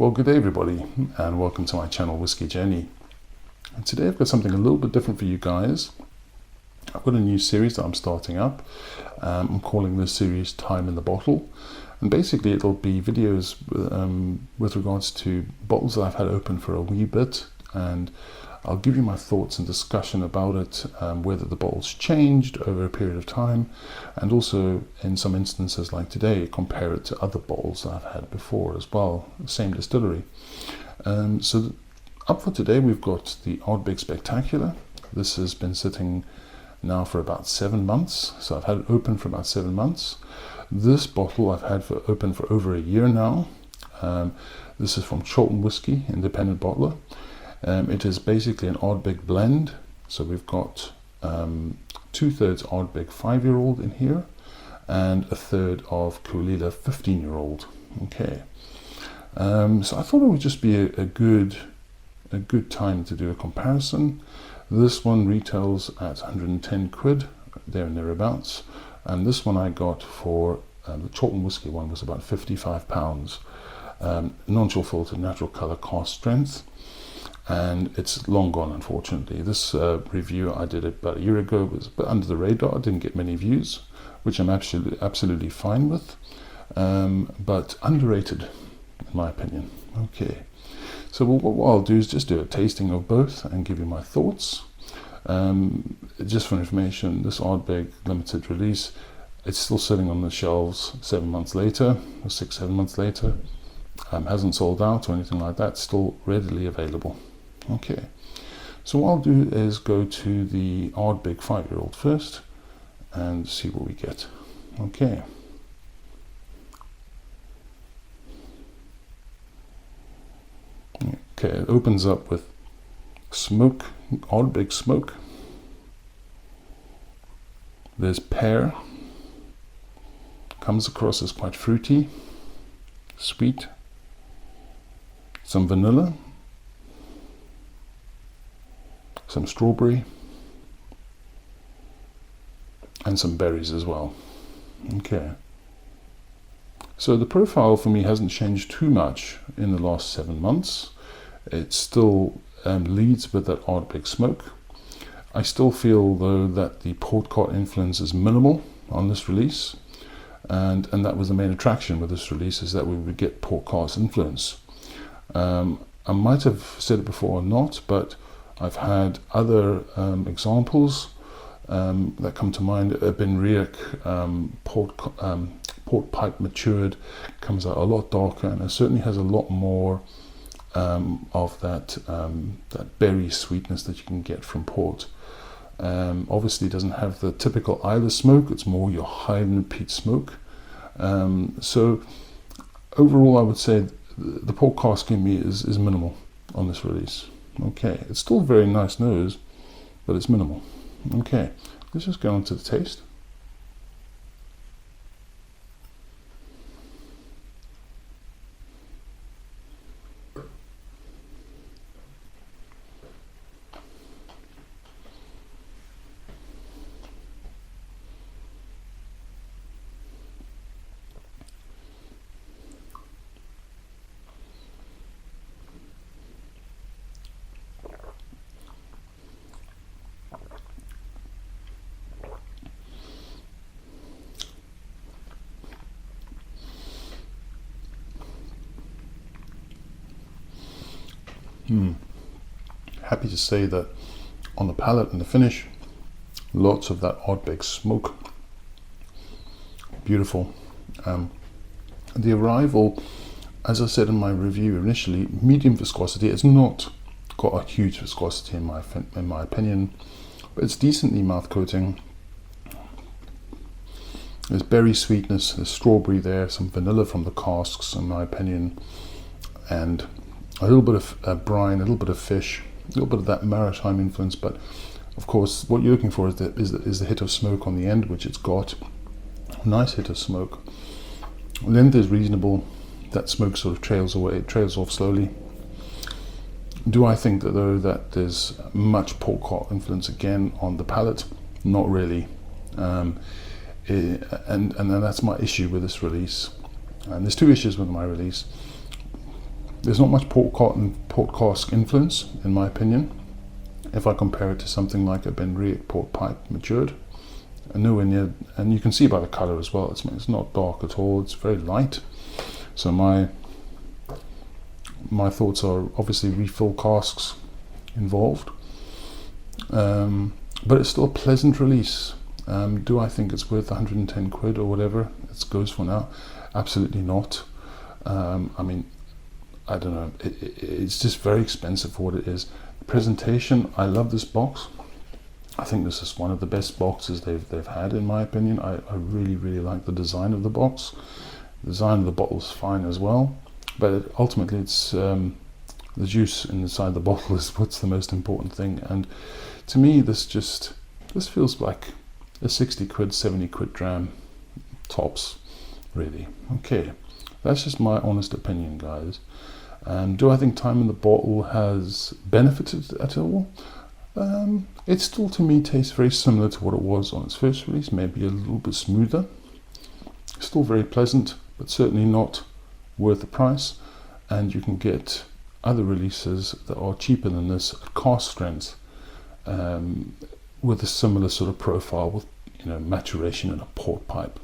Well, good day everybody, and welcome to my channel Whiskey Journey. And today I've got something a little bit different for you guys. I've got a new series that I'm starting up. I'm calling this series Time in the Bottle, and basically it'll be videos with regards to bottles that I've had open for a wee bit, and I'll give you my thoughts and discussion about it, whether the bottle's changed over a period of time, and also in some instances like today compare it to other bottles that I've had before as well, same distillery. So up for today we've got the Ardbeg Spectacular. This has been sitting now for about 7 months, so I've had it open for about 7 months. This bottle I've had open for over a year now. This is from Chilton Whiskey, independent bottler. It is basically an Ardbeg blend, so we've got 2/3 Ardbeg 5-year-old in here and 1/3 of Kulila 15-year-old. Okay, so I thought it would just be a good time to do a comparison. This one retails at 110 quid, there and thereabouts, and this one I got for the Chilton Whiskey one was about £55. Non-chill filtered, natural colour, cask strength. And it's long gone, unfortunately. This review I did about a year ago, was a bit under the radar. I didn't get many views, which I'm absolutely fine with, but underrated in my opinion. Okay, so what I'll do is just do a tasting of both and give you my thoughts. Just for information, this Ardbeg limited release, it's still sitting on the shelves 7 months later, or 6-7 months later. Hasn't sold out or anything like that, still readily available. Okay, so what I'll do is go to the Ardbeg 5-year-old first and see what we get. Okay. Okay, it opens up with smoke, Ardbeg smoke. There's pear. Comes across as quite fruity, sweet. Some vanilla, some strawberry, and some berries as well. Okay, so the profile for me hasn't changed too much in the last 7 months. It still leads with that Ardbeg smoke. I still feel though that the port cart influence is minimal on this release, and that was the main attraction with this release, is that we would get port cart influence. I might have said it before or not, but I've had other examples that come to mind. Benriach port pipe matured, comes out a lot darker, and it certainly has a lot more of that berry sweetness that you can get from port. Obviously it doesn't have the typical Isla smoke, it's more your Highland peat smoke. So overall I would say the port cask in me is minimal on this release. Okay, it's still very nice nose, but it's minimal. Okay, let's just go on to the taste. Happy to say that on the palate and the finish, lots of that Ardbeg smoke. Beautiful. The arrival, as I said in my review initially, medium viscosity. It's not got a huge viscosity in my opinion, but it's decently mouth coating. There's berry sweetness, there's strawberry there, some vanilla from the casks in my opinion, and a little bit of brine, a little bit of fish, a little bit of that maritime influence. But of course what you're looking for is the hit of smoke on the end, which it's got. Nice hit of smoke. Length is reasonable. That smoke sort of trails away, it trails off slowly. Do I think that though that there's much port cart influence again on the palate? Not really. And that's my issue with this release. And there's two issues with my release. There's not much port cask influence, in my opinion, if I compare it to something like a Benriach port pipe matured. And nowhere near, and you can see by the color as well, it's not dark at all, it's very light. So my thoughts are obviously refill casks involved, but it's still a pleasant release. Do I think it's worth 110 quid or whatever it goes for now? Absolutely not. I mean, I don't know, it's just very expensive for what it is. Presentation, I love this box. I think this is one of the best boxes they've had, in my opinion. I really like the design of the box. The design of the bottle is fine as well, but ultimately it's the juice inside the bottle is what's the most important thing. And to me, this feels like a 60 quid, 70 quid dram tops, really. Okay, that's just my honest opinion, guys. Do I think time in the bottle has benefited at all? It still, to me, tastes very similar to what it was on its first release, maybe a little bit smoother. Still very pleasant, but certainly not worth the price. And you can get other releases that are cheaper than this at cask strength, with a similar sort of profile, with maturation in a port pipe.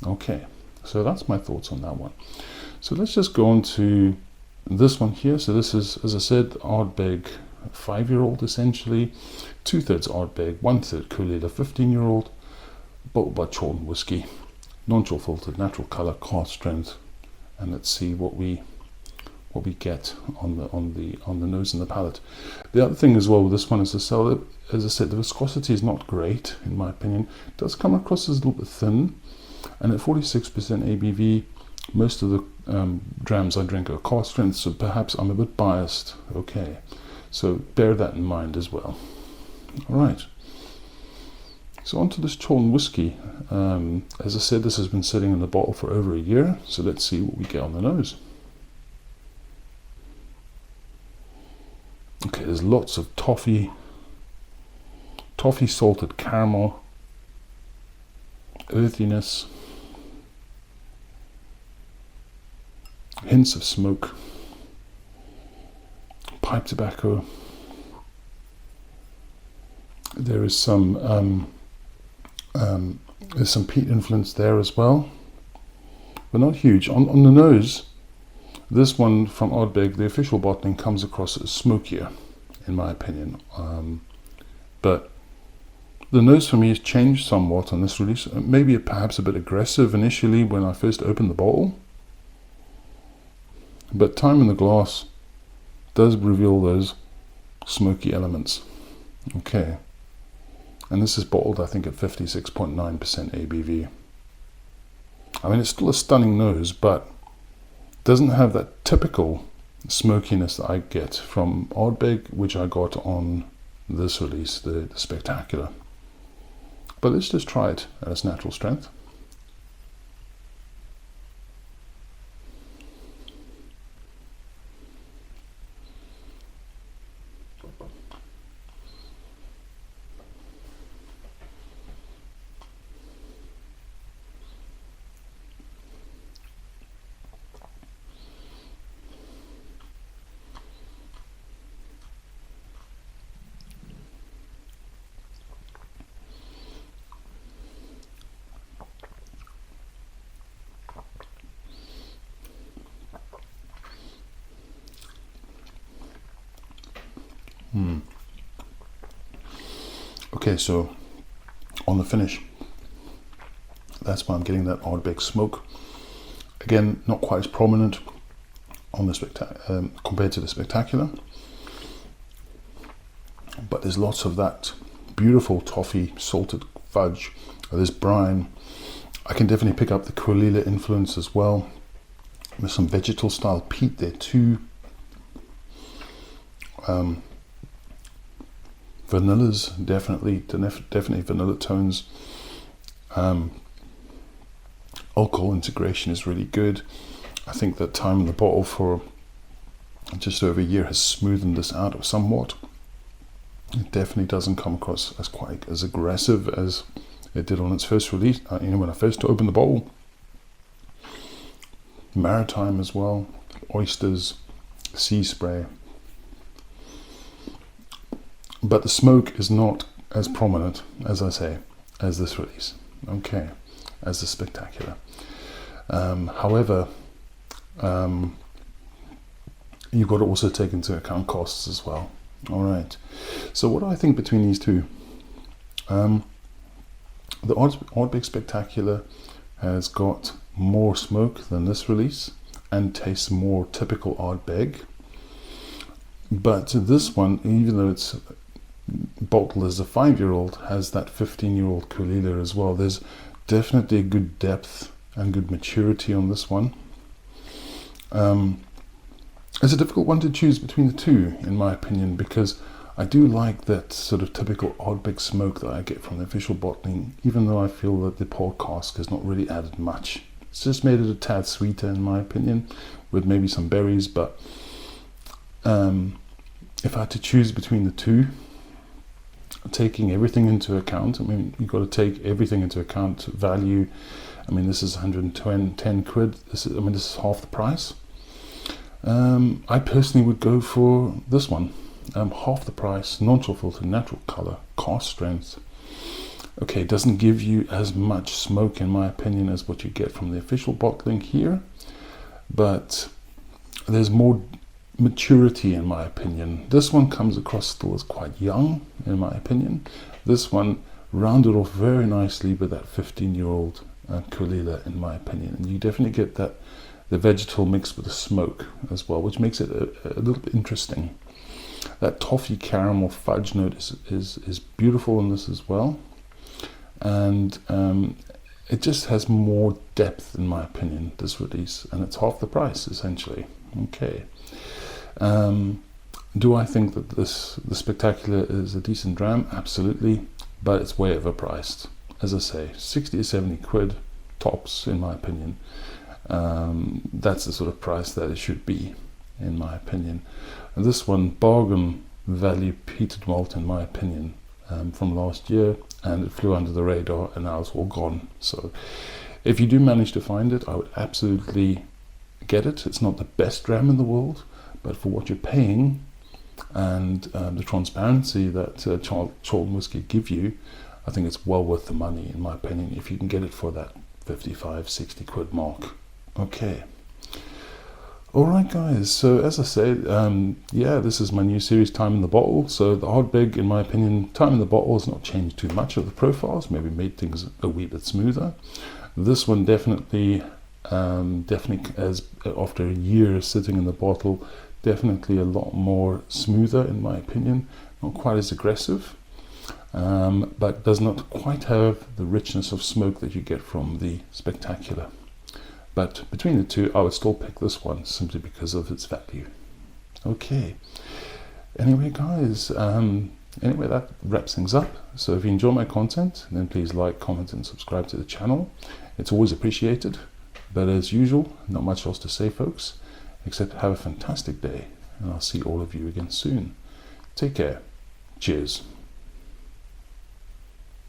Okay, so that's my thoughts on that one. So let's just go on to this one here. So this is, as I said, Ardbeg 5-year-old essentially, 2/3 Ardbeg, 1/3 Cask 15-year-old, bottled by Chorlton Whiskey, non-chill filtered, natural color, cask strength, and let's see what we get on the nose and the palate. The other thing as well with this one is as I said, the viscosity is not great, in my opinion. It does come across as a little bit thin, and at 46% ABV, most of the drams I drink are cask strength, so perhaps I'm a bit biased. Okay, so bear that in mind as well. All right, so onto this Chorlton Whiskey. As I said, this has been sitting in the bottle for over a year, so let's see what we get on the nose. Okay, there's lots of toffee salted caramel, earthiness, hints of smoke, pipe tobacco. There is some there's some peat influence there as well, but not huge. On the nose, this one from Ardbeg, the official bottling, comes across as smokier, in my opinion. But the nose for me has changed somewhat on this release. Maybe perhaps a bit aggressive initially when I first opened the bottle, but time in the glass does reveal those smoky elements. Okay, and this is bottled, I think, at 56.9% ABV. I mean, it's still a stunning nose, but doesn't have that typical smokiness that I get from Ardbeg, which I got on this release, the Spectacular. But let's just try it at its natural strength. Okay, so on the finish, that's why I'm getting that Ardbeg smoke. Again, not quite as prominent on the compared to the Spectacular, but there's lots of that beautiful toffee salted fudge, this brine. I can definitely pick up the Cask influence as well. There's some vegetal style peat there too. Vanillas, definitely vanilla tones. Alcohol integration is really good. I think that time in the bottle for just over a year has smoothened this out somewhat. It definitely doesn't come across as quite as aggressive as it did on its first release. When I first opened the bottle. Maritime as well, oysters, sea spray. But the smoke is not as prominent, as I say, as this release. Okay, as the Spectacular. However, you've got to also take into account costs as well. All right. So what do I think between these two? The Ardbeg Spectacular has got more smoke than this release and tastes more typical Ardbeg. But this one, even though it's bottled as a 5-year-old, has that 15-year-old Camellia as well. There's definitely a good depth and good maturity on this one. It's a difficult one to choose between the two, in my opinion, because I do like that sort of typical Ardbeg smoke that I get from the official bottling, even though I feel that the pour cask has not really added much. It's just made it a tad sweeter, in my opinion, with maybe some berries. But if I had to choose between the two, taking everything into account, I mean, you've got to take everything into account, value. I mean, this is 110 quid. This is half the price. I personally would go for this one. Half the price, non-chill filter, natural color, cask strength. Okay, it doesn't give you as much smoke, in my opinion, as what you get from the official bottling here, but there's more maturity, in my opinion. This one comes across still as quite young, in my opinion. This one rounded off very nicely with that 15-year-old Camellia, in my opinion. And you definitely get that the vegetal mixed with the smoke as well, which makes it a little bit interesting. That toffee caramel fudge note is beautiful in this as well, and it just has more depth, in my opinion, this release, and it's half the price essentially. Okay. Do I think that the Spectacular is a decent dram? Absolutely, but it's way overpriced. As I say, 60 to 70 quid tops, in my opinion. That's the sort of price that it should be, in my opinion. And this one, bargain value peated malt, in my opinion, from last year, and it flew under the radar, and now it's all gone. So if you do manage to find it, I would absolutely get it. It's not the best dram in the world, but for what you're paying and the transparency that Chorlton Whiskey give you, I think it's well worth the money, in my opinion, if you can get it for that 55, 60 quid mark. Okay. Alright guys, so as I said, yeah, this is my new series, Time in the Bottle. So the Ardbeg, in my opinion, Time in the Bottle has not changed too much of the profiles, maybe made things a wee bit smoother. This one definitely as after a year sitting in the bottle, definitely a lot more smoother, in my opinion. Not quite as aggressive, but does not quite have the richness of smoke that you get from the Spectacular. But between the two, I would still pick this one simply because of its value. Okay. Anyway, guys, that wraps things up. So if you enjoy my content, then please like, comment, and subscribe to the channel. It's always appreciated. But as usual, not much else to say, folks, except have a fantastic day, and I'll see all of you again soon. Take care. Cheers.